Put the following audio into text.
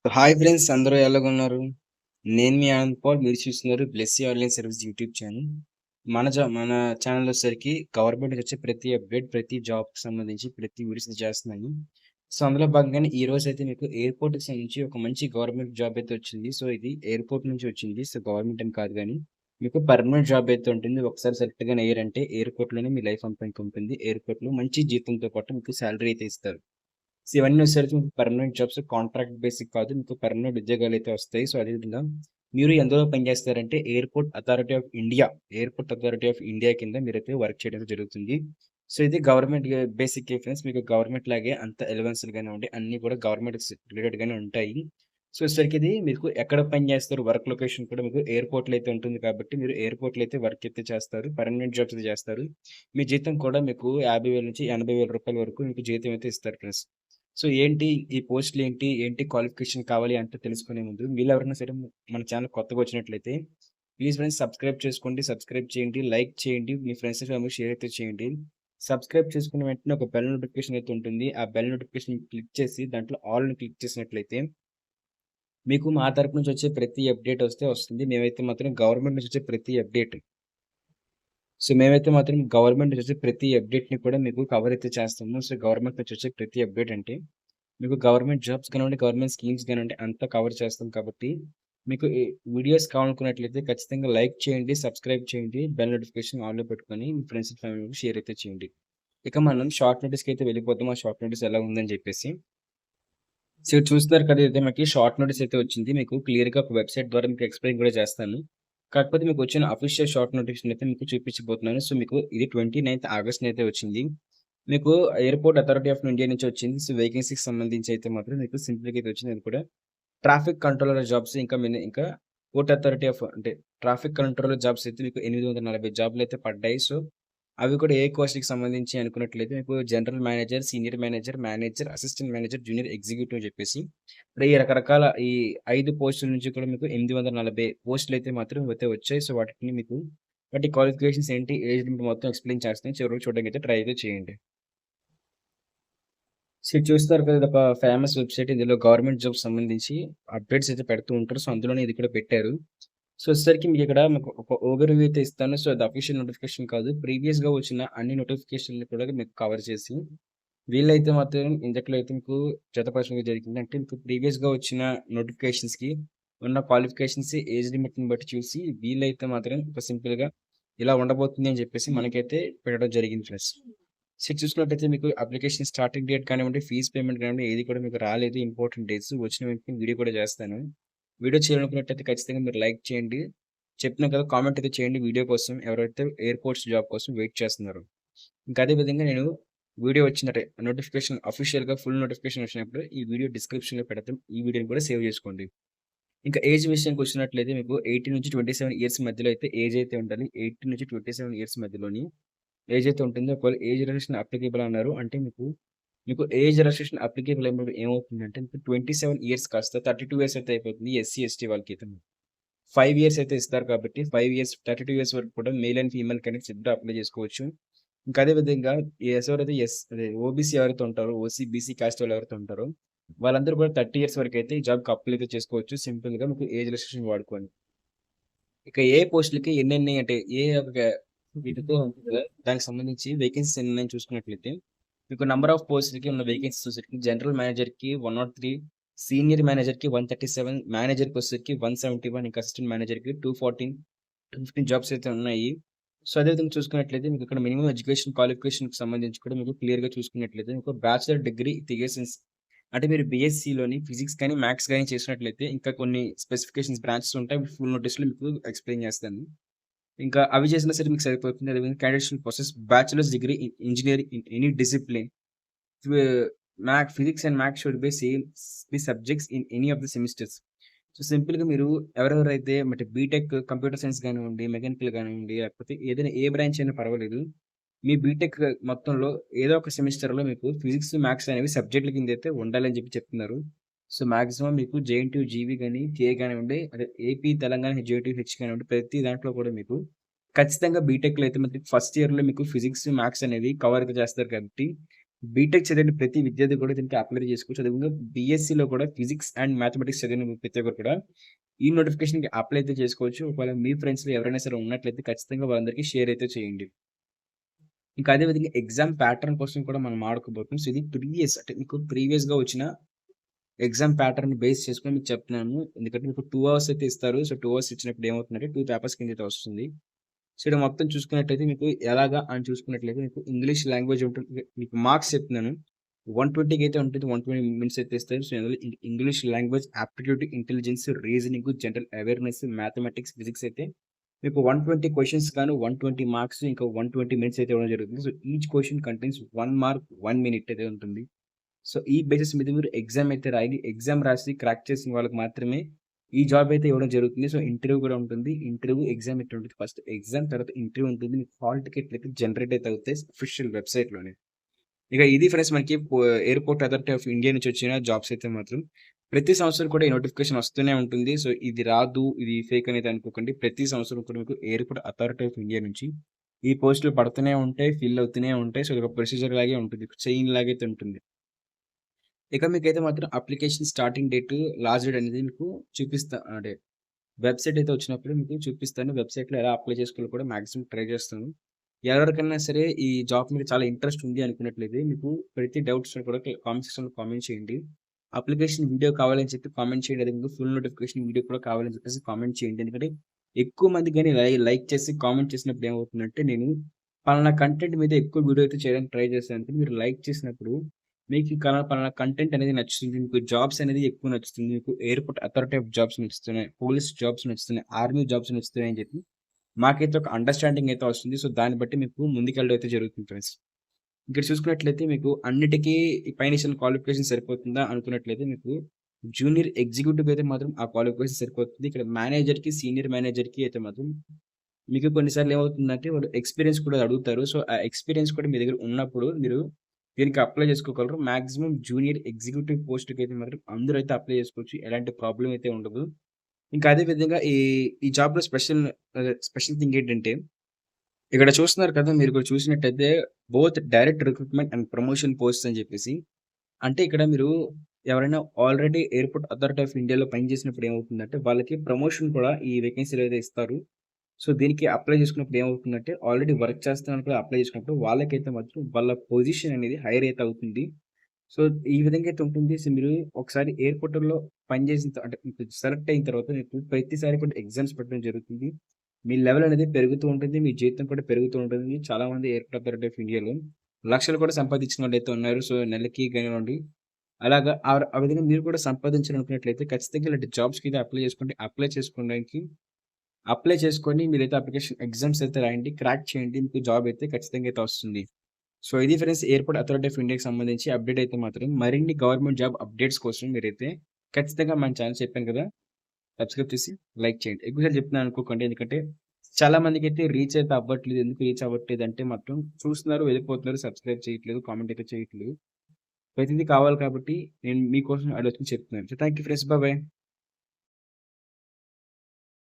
Hi friends, అందరూ ఎలాగున్నారు? నేను మీ Anand Paul. మీరు చూస్తున్నారు Blessy online service YouTube channel. మన ఛానల్ వచ్చేసరికి గవర్నమెంట్ నుంచి వచ్చే ప్రతి అప్డేట్, ప్రతి జాబ్‌కి సంబంధించి ప్రతి వీడియోస్ చేస్తున్నాను. సో, అందులో భాగంగానే ఈరోజైతే మీకు ఎయిర్‌పోర్ట్‌కి సంబంధించి ఒక మంచి గవర్నమెంట్ జాబ్ అయితే వచ్చింది. సో, ఇది ఎయిర్‌పోర్ట్ నుంచి వచ్చింది. సో, గవర్నమెంట్ అని కాదు గానీ, మీకు పర్మనెంట్ జాబ్ అయితే ఉంటుంది. ఒకసారి సెలెక్ట్ గాని అయ్యారంటే ఎయిర్‌పోర్ట్‌లోనే మీ లైఫ్ అంతా ఇంక ఉంటుంది. ఎయిర్‌పోర్ట్‌లో మంచి జీతంతో పాటు మీకు సాలరీ అయితే ఇస్తారు. సో, ఇవన్నీ వచ్చేసరికి మీకు పర్మనెంట్ జాబ్స్, కాంట్రాక్ట్ బేసిక్ కాదు. మీకు పర్మనెంట్ ఉద్యోగాలైతే వస్తాయి. సో, అదేవిధంగా మీరు ఎందులో పనిచేస్తారంటే ఎయిర్‌పోర్ట్ అథారిటీ ఆఫ్ ఇండియా కింద మీరైతే వర్క్ చేయడం జరుగుతుంది. సో, ఇది గవర్నమెంట్ బేసిక్ ఫ్రెండ్స్. మీకు గవర్నమెంట్ లాగే అంత అలవెన్స్‌లు గానివ్వండి, అన్నీ కూడా గవర్నమెంట్‌కి రిలేటెడ్‌గానే ఉంటాయి. సో, వచ్చేసరికి ఇది మీకు ఎక్కడ పని చేస్తారు, వర్క్ లొకేషన్ కూడా మీకు ఎయిర్‌పోర్ట్‌లో అయితే ఉంటుంది కాబట్టి, మీరు ఎయిర్‌పోర్ట్‌లో అయితే వర్క్ అయితే చేస్తారు. పర్మనెంట్ జాబ్స్ అయితే చేస్తారు. మీ జీతం కూడా మీకు 50,000-80,000 రూపాయల వరకు మీకు జీతం అయితే ఇస్తారు ఫ్రెండ్స్. సో, ఏంటి ఈ పోస్టులేంటి? ఏంటి క్వాలిఫికేషన్ కావాలి అంటే తెలుసుకునే ముందు మీరెవరైనా సరే మన ఛానల్ కొత్తగా వచ్చినట్లయితే ప్లీజ్ ఫ్రెండ్స్ సబ్స్క్రైబ్ చేసుకోండి. సబ్స్క్రైబ్ చేయండి. లైక్ చేయండి. మీ ఫ్రెండ్స్ అండ్ ఫ్యామిలీకి షేర్ అయితే చేయండి. సబ్స్క్రైబ్ చేసుకున్న వెంటనే ఒక బెల్ నోటిఫికేషన్ అయితే ఉంటుంది. ఆ బెల్ నోటిఫికేషన్ క్లిక్ చేసి దాంట్లో ఆల్‌ని క్లిక్ చేసినట్లయితే మీకు మా తరపు నుంచి వచ్చే ప్రతి అప్డేట్ వస్తుంది. మేమైతే మాత్రం గవర్నమెంట్ నుంచి వచ్చే ప్రతి అప్డేట్ మేమైతే మాత్రం గవర్నమెంట్ నుంచి వచ్చే ప్రతి అప్డేట్‌ని కూడా మీకు కవర్ అయితే చేస్తాము. సో, గవర్నమెంట్ నుంచి వచ్చే ప్రతి అప్డేట్ అంటే మీకు గవర్నమెంట్ జాబ్స్ కానివ్వండి, గవర్నమెంట్ స్కీమ్స్ కానివ్వండి అంతా కవర్ చేస్తాం కాబట్టి, మీకు ఈ వీడియోస్ కావాలనుకున్నట్లయితే ఖచ్చితంగా లైక్ చేయండి, సబ్స్క్రైబ్ చేయండి, బెల్ నోటిఫికేషన్ ఆన్‌లో పెట్టుకొని మీ ఫ్రెండ్స్ అండ్ ఫ్యామిలీకి షేర్ అయితే చేయండి. ఇక మనం షార్ట్ నోటీస్‌కి అయితే వెళ్ళిపోదాం. ఆ షార్ట్ నోటీస్ ఎలా ఉందని చెప్పేసి. సో, చూస్తున్నారు కదా! అయితే మనకి షార్ట్ నోటీస్ అయితే వచ్చింది. మీకు క్లియర్‌గా ఒక వెబ్‌సైట్ ద్వారా మీకు ఎక్స్‌ప్లెయిన్ కూడా చేస్తాను. కాకపోతే మీకు వచ్చిన అఫీషియల్ షార్ట్ నోటిఫికేషన్ అయితే మీకు చూపించబోతున్నాను. సో, మీకు ఇది 29థ్ ఆగస్ట్‌న అయితే వచ్చింది. మీకు ఎయిర్‌పోర్ట్ అథారిటీ ఆఫ్ ఇండియా నుంచి వచ్చింది. సో, వేకెన్సీకి సంబంధించి అయితే మాత్రం మీకు సింపుల్‌గా అయితే వచ్చింది. అది కూడా ట్రాఫిక్ కంట్రోలర్ జాబ్స్ ఇంకా పోర్ట్ అథారిటీ ఆఫ్ అంటే ట్రాఫిక్ కంట్రోలర్ జాబ్స్ అయితే మీకు 840 జాబ్‌లయితే పడ్డాయి. సో, అవి కూడా ఏ పోస్ట్‌కి సంబంధించి అనుకున్నట్లయితే మీకు general manager, senior manager, manager, assistant manager, junior executive అని చెప్పేసి ఇప్పుడు ఈ రకరకాల ఈ 5 పోస్టుల నుంచి కూడా మీకు 840 పోస్టులయితే మాత్రం అయితే వచ్చాయి. సో, వాటిని మీకు వాటి క్వాలిఫికేషన్స్ ఏంటి, ఏజ్ లిమిట్ మొత్తం ఎక్స్‌ప్లెయిన్ చేస్తాను. చివరికి చూడడానికి అయితే ట్రై అయితే చేయండి. సో, ఇది చూస్తున్నారు కదా! ఇదొక ఫేమస్ వెబ్‌సైట్. ఇందులో గవర్నమెంట్ జాబ్స్ సంబంధించి అప్డేట్స్ అయితే పెడుతూ ఉంటారు. సో, అందులోనే ఇది కూడా పెట్టారు. సో, వచ్చేసరికి మీకు ఒక ఓవర్‌వ్యూ అయితే ఇస్తాను. సో, అది అఫీషియల్ నోటిఫికేషన్ కాదు. ప్రీవియస్‌గా వచ్చిన అన్ని నోటిఫికేషన్‌ని కూడా మీకు కవర్ చేసి, వీళ్ళైతే మాత్రం ఇందులో అయితే మీకు జతపరచడం జరిగింది. అంటే మీకు ప్రీవియస్‌గా వచ్చిన నోటిఫికేషన్స్‌కి ఉన్న క్వాలిఫికేషన్స్, ఏజ్ లిమిట్‌ని బట్టి చూసి వీళ్ళైతే మాత్రం ఒక సింపుల్‌గా ఇలా ఉండబోతుంది అని చెప్పేసి మనకైతే పెట్టడం జరిగింది ఫ్రెండ్స్. చూసుకున్నట్టయితే మీకు అప్లికేషన్ స్టార్టింగ్ డేట్ కానివ్వండి, ఫీజ్ పేమెంట్ కానివ్వండి ఏది కూడా మీకు రాలేదు. ఇంపార్టెంట్ డేట్స్ వచ్చిన వెంటనే వీడియో కూడా చేస్తాను. వీడియో చేయాలనుకున్నట్టయితే ఖచ్చితంగా మీరు లైక్ చేయండి. చెప్పినా కదా! కామెంట్ అయితే చేయండి వీడియో కోసం. ఎవరైతే ఎయిర్‌పోర్ట్స్ జాబ్ కోసం వెయిట్ చేస్తున్నారో. ఇంకా అదే విధంగా నేను వీడియో వచ్చినట్టే నోటిఫికేషన్ అఫీషియల్‌గా ఫుల్ నోటిఫికేషన్ వచ్చినప్పుడు ఈ వీడియో డిస్క్రిప్షన్‌లో పెడతాం. ఈ వీడియోని కూడా సేవ్ చేసుకోండి. ఇంకా ఏజ్ విషయానికొచ్చినట్లయితే మీకు 18-27 ఇయర్స్ మధ్యలో అయితే ఏజ్ అయితే ఉండాలి. 18-27 ఇయర్స్ మధ్యలోని ఏజ్ అయితే ఉంటుందో ఒకవేళ ఏజ్ రిలాక్సేషన్ అప్లికేబుల్ అన్నారు అంటే మీకు ఏజ్ రిలాక్సేషన్ అప్లికేబుల్ అయినప్పుడు ఏమవుతుందంటే మీకు 27 ఇయర్స్ కాస్త 32 ఇయర్స్ అయితే అయిపోతుంది. ఎస్సీ, ఎస్టీ వాళ్ళకైతే. 5 ఇయర్స్ అయితే ఇస్తారు కాబట్టి 5 ఇయర్స్ 32 ఇయర్స్ వరకు కూడా మేల్ అండ్ ఫీమేల్ క్యాండిడేట్స్ ఇద్దరు అప్లై చేసుకోవచ్చు. ఇంకా అదే విధంగా ఎవరైతే అదే ఓబీసీ ఎవరైతే ఉంటారో, ఓసీ, బీసీ కాస్ట్ వాళ్ళు ఎవరైతే ఉంటారో వాళ్ళందరూ కూడా 30 ఇయర్స్ వరకైతే ఈ జాబ్‌కి అప్లై అయితే చేసుకోవచ్చు. సింపుల్‌గా మీకు ఏజ్ రిస్ట్రిక్షన్ వాడుకొని. ఇక ఏ పోస్ట్‌లకి ఎన్నెన్ని అంటే ఏ ఒక వీటితో ఉంటుంది కదా! దానికి సంబంధించి వేకెన్సీస్ ఎన్నున్నాయని చూసుకున్నట్లయితే, మీకు నంబర్ ఆఫ్ పోస్ట్‌లకి ఉన్న వేకెన్సీస్ వచ్చేసరికి జనరల్ మేనేజర్‌కి 103, సీనియర్ మేనేజర్‌కి 137, మేనేజర్‌కొచ్చేసరికి 171, ఇంకా అసిస్టెంట్ మేనేజర్‌కి 214, 215 జాబ్స్ అయితే ఉన్నాయి. సో, అదే విధంగా చూసుకున్నట్లయితే మీకు ఇక్కడ మినిమమ్ ఎడ్యుకేషన్ క్వాలిఫికేషన్‌కి సంబంధించి కూడా మీకు క్లియర్‌గా చూసుకున్నట్లయితే మీకు బ్యాచిలర్ డిగ్రీ థియసిస్ అంటే మీరు బీఎస్సీలోని ఫిజిక్స్ గాని, మ్యాథ్స్ గాని చేసినట్లయితే ఇంకా కొన్ని స్పెసిఫికేషన్స్ బ్రాంచెస్ ఉంటాయి. ఫుల్ నోటీస్‌లో మీకు ఎక్స్‌ప్లెయిన్ చేస్తాను. ఇంకా అవి చేసినా సరే మీకు సరిపోతుంది. అదేవిధంగా candidates will possess bachelor's degree in engineering in any discipline. ఫి physics and maths should be same subjects in any of the semesters. So, సింపుల్‌గా మీరు ఎవరెవరైతే అంటే బీటెక్ కంప్యూటర్ సైన్స్ గానివ్వండి, మెకానికల్ గానివ్వండి, లేకపోతే ఏదైనా ఏ బ్రాంచ్ అయినా పర్వాలేదు. మీ బీటెక్ మొత్తంలో ఏదో ఒక సెమిస్టర్‌లో మీకు ఫిజిక్స్, మ్యాథ్స్ అనేవి సబ్జెక్ట్‌ల కిందైతే ఉండాలని చెప్పి చెప్తున్నారు. సో, మాక్సిమం మీకు జేఎన్‌టీయూ, జీవీ గాని, కే గానివ్వండి, అదే ఏపీ, తెలంగాణ జేఎన్‌టీయూ, హెచ్ కానివ్వండి, ప్రతి దాంట్లో కూడా మీకు ఖచ్చితంగా బీటెక్‌లో అయితే మనకి ఫస్ట్ ఇయర్‌లో మీకు ఫిజిక్స్, మ్యాథ్స్ అనేవి కవర్ అయితే చేస్తారు కాబట్టి, బీటెక్ చదివిన ప్రతి విద్యార్థి కూడా దీనికి అప్లై చేసుకోవచ్చు. అదేవిధంగా బీఎస్సీలో కూడా ఫిజిక్స్ అండ్ మ్యాథమెటిక్స్ చదివిన ప్రతి ఒక్కరు కూడా ఈ నోటిఫికేషన్‌కి అప్లై అయితే చేసుకోవచ్చు. ఒకవేళ మీ ఫ్రెండ్స్‌లో ఎవరైనా సరే ఉన్నట్లయితే ఖచ్చితంగా వాళ్ళందరికీ షేర్ అయితే చేయండి. ఇంకా అదే విధంగా ఎగ్జామ్ ప్యాటర్న్ కోసం కూడా మనం మాట్లాడుకోబోతున్నాం. సో, ఇది అంటే మీకు ప్రీవియస్‌గా వచ్చిన ఎగ్జామ్ ప్యాటర్న్‌ని బేస్ చేసుకొని మీకు చెప్తున్నాను. ఎందుకంటే మీకు 2 అవర్స్ అయితే ఇస్తారు. సో, 2 అవర్స్ ఇచ్చినప్పుడు ఏమవుతుందంటే 2 పేపర్స్ కిందైతే వస్తుంది. సో, ఇక్కడ మొత్తం చూసుకున్నట్లయితే మీకు ఎలాగా అని చూసుకున్నట్లయితే మీకు ఇంగ్లీష్ లాంగ్వేజ్ ఉంటుంది. మీకు మార్క్స్ చెప్తున్నాను. 120కి అయితే ఉంటుంది. 120 మినిట్స్ అయితే ఇస్తారు. సో, ఇందులో English language, aptitude, intelligence, reasoning, general awareness, mathematics, physics అయితే మీకు 120 క్వెషన్స్ గాను 120 మార్క్స్ ఇంకా 120 మినిట్స్ అయితే ఇవ్వడం జరుగుతుంది. So, each question contains 1 mark, 1 minute అయితే ఉంటుంది. సో, ఈ బేసిస్ మీద మీరు ఎగ్జామ్ అయితే రాయాలి. ఎగ్జామ్ రాసి క్రాక్ చేసిన వాళ్ళకి మాత్రమే ఈ జాబ్ అయితే ఇవ్వడం జరుగుతుంది. సో, ఇంటర్వ్యూ కూడా ఉంటుంది. ఇంటర్వ్యూ, ఎగ్జామ్ అయితే ఉంటుంది. ఫస్ట్ ఎగ్జామ్ తర్వాత ఇంటర్వ్యూ ఉంటుంది. మీకు హాల్ టికెట్లు అయితే జనరేట్ అయితే అవుతాయి అఫీషియల్ వెబ్‌సైట్‌లోనే. ఇక ఇది ఫ్రెండ్స్ మనకి ఎయిర్‌పోర్ట్ అథారిటీ ఆఫ్ ఇండియా నుంచి వచ్చిన జాబ్స్ అయితే మాత్రం ప్రతి సంవత్సరం కూడా ఈ నోటిఫికేషన్ వస్తూనే ఉంటుంది. సో, ఇది రాదు, ఇది ఫేక్ అనేది అనుకోకండి. ప్రతి సంవత్సరం కూడా మీకు ఎయిర్‌పోర్ట్ అథారిటీ ఆఫ్ ఇండియా నుంచి ఈ పోస్టులు పడుతూనే ఉంటాయి. ఫిల్ అవుతూనే ఉంటాయి. సో, ఇదొక ప్రొసీజర్ లాగే ఉంటుంది. చైన్ లాగైతే ఉంటుంది. ఇక మీకైతే మాత్రం application starting date, last date అనేది మీకు అంటే వెబ్‌సైట్ అయితే వచ్చినప్పుడు మీకు చూపిస్తాను. వెబ్‌సైట్‌లో ఎలా అప్లై చేసుకోవాలో కూడా మాక్సిమం ట్రై చేస్తాను. ఎవరికన్నా సరే ఈ జాబ్ మీద చాలా ఇంట్రెస్ట్ ఉంది అనుకున్నట్లయితే మీకు ప్రతి డౌట్స్‌ని కూడా కామెంట్ సెక్షన్‌లో కామెంట్ చేయండి. అప్లికేషన్ వీడియో కావాలని చెప్పి కామెంట్ చేయండి. అదేవిధంగా ఫుల్ నోటిఫికేషన్ వీడియో కూడా కావాలని చెప్పేసి కామెంట్ చేయండి. ఎందుకంటే ఎక్కువ మంది గాని లైక్ చేసి కామెంట్ చేసినప్పుడు ఏమవుతుందంటే నేను పలానా కంటెంట్ మీద ఎక్కువ వీడియో అయితే చేయడానికి ట్రై చేశాను. మీరు లైక్ చేసినప్పుడు మీకు ఈ పలానా కంటెంట్ అనేది నచ్చుతుంది. మీకు జాబ్స్ అనేది ఎక్కువ నచ్చుతుంది. మీకు ఎయిర్‌పోర్ట్ అథారిటీ ఆఫ్ జాబ్స్ నచ్చుతున్నాయి. పోలీస్ జాబ్స్ నచ్చుతున్నాయి. ఆర్మీ జాబ్స్ నచ్చుతున్నాయి అని చెప్పి మాకైతే ఒక అండర్‌స్టాండింగ్ అయితే వస్తుంది. సో, దాన్ని బట్టి మీకు ముందుకెళ్ళడం అయితే జరుగుతుంది ఫ్రెండ్స్. ఇక్కడ చూసుకున్నట్లయితే మీకు అన్నిటికి ఈ పైన ఇచ్చిన క్వాలిఫికేషన్ సరిపోతుందా అనుకున్నట్లయితే మీకు జూనియర్ ఎగ్జిక్యూటివ్‌కి అయితే మాత్రం ఆ క్వాలిఫికేషన్ సరిపోతుంది. ఇక్కడ మేనేజర్‌కి, సీనియర్ మేనేజర్‌కి అయితే మాత్రం మీకు కొన్ని సార్లు ఏమవుతుందంటే వాళ్ళు ఎక్స్‌పీరియన్స్ కూడా అడుగుతారు. సో, ఆ ఎక్స్‌పీరియన్స్ కూడా మీ దగ్గర ఉన్నప్పుడు మీరు దీనికి అప్లై చేసుకోగలరు. మాక్సిమం జూనియర్ ఎగ్జిక్యూటివ్ పోస్ట్‌కైతే మాత్రం అందరూ అయితే అప్లై చేసుకోవచ్చు. ఎలాంటి ప్రాబ్లమ్ అయితే ఉండదు. ఇంకా అదే విధంగా ఈ జాబ్‌లో స్పెషల్ థింగ్ ఏంటంటే ఇక్కడ చూస్తున్నారు కదా! మీరు కూడా చూసినట్టయితే both direct recruitment and promotion posts అని చెప్పేసి. అంటే ఇక్కడ మీరు ఎవరైనా ఆల్రెడీ ఎయిర్‌పోర్ట్ అథారిటీ ఆఫ్ ఇండియాలో పనిచేసినప్పుడు ఏమవుతుందంటే వాళ్ళకి ప్రమోషన్ కూడా ఈ వేకెన్సీలో అయితే ఇస్తారు. సో, దీనికి అప్లై చేసుకున్నప్పుడు ఏమవుతుందంటే ఆల్రెడీ వర్క్ చేస్తున్నప్పుడు అప్లై చేసుకున్నప్పుడు వాళ్ళకైతే మాత్రం వాళ్ళ పొజిషన్ అనేది హైర్ అయితే అవుతుంది. సో, ఈ విధంగా అయితే ఉంటుంది. సో, మీరు ఒకసారి ఎయిర్‌పోర్ట్‌లో పనిచేసిన అంటే మీకు సెలెక్ట్ అయిన తర్వాత మీకు ప్రతిసారి కూడా ఎగ్జామ్స్ పెట్టడం జరుగుతుంది. మీ లెవెల్ అనేది పెరుగుతూ ఉంటుంది. మీ జీతం కూడా పెరుగుతూ ఉంటుంది. చాలామంది ఎయిర్‌పోర్ట్ అథారిటీ ఆఫ్ ఇండియాలో లక్షలు కూడా సంపాదించిన వాళ్ళైతే ఉన్నారు. సో, నెలకి కానివ్వండి అలాగా ఆ విధంగా మీరు కూడా సంపాదించాలనుకున్నట్లయితే ఖచ్చితంగా ఇలాంటి జాబ్స్‌కి అయితే అప్లై చేసుకోండి. అప్లై చేసుకొని మీరైతే అప్లికేషన్ ఎగ్జామ్స్ అయితే రాయండి. క్రాక్ చేయండి. మీకు జాబ్ అయితే ఖచ్చితంగా అయితే వస్తుంది. సో, ఇది ఫ్రెండ్స్ ఎయిర్‌పోర్ట్ అథారిటీ ఆఫ్ ఇండియాకి సంబంధించి అప్డేట్ అయితే మాత్రం మరిన్ని గవర్నమెంట్ జాబ్ అప్డేట్స్ కోసం మీరైతే ఖచ్చితంగా మన ఛానెల్ చెప్పాను కదా! సబ్స్క్రైబ్ చేసి లైక్ చేయండి. ఎక్కువ సార్లు చెప్తున్నాను అనుకోకండి. ఎందుకంటే చాలా మందికైతే రీచ్ అయితే అవ్వట్లేదు. ఎందుకు రీచ్ అవ్వట్లేదు అంటే మాత్రం చూస్తున్నారు, వెళ్ళిపోతున్నారు, సబ్స్క్రైబ్ చేయట్లేదు, కామెంట్ అయితే చేయట్లేదు. ప్రతిదీ కావాలి కాబట్టి నేను మీకోసం ఆలోచించి చెప్తున్నాను. So, thank you friends. By.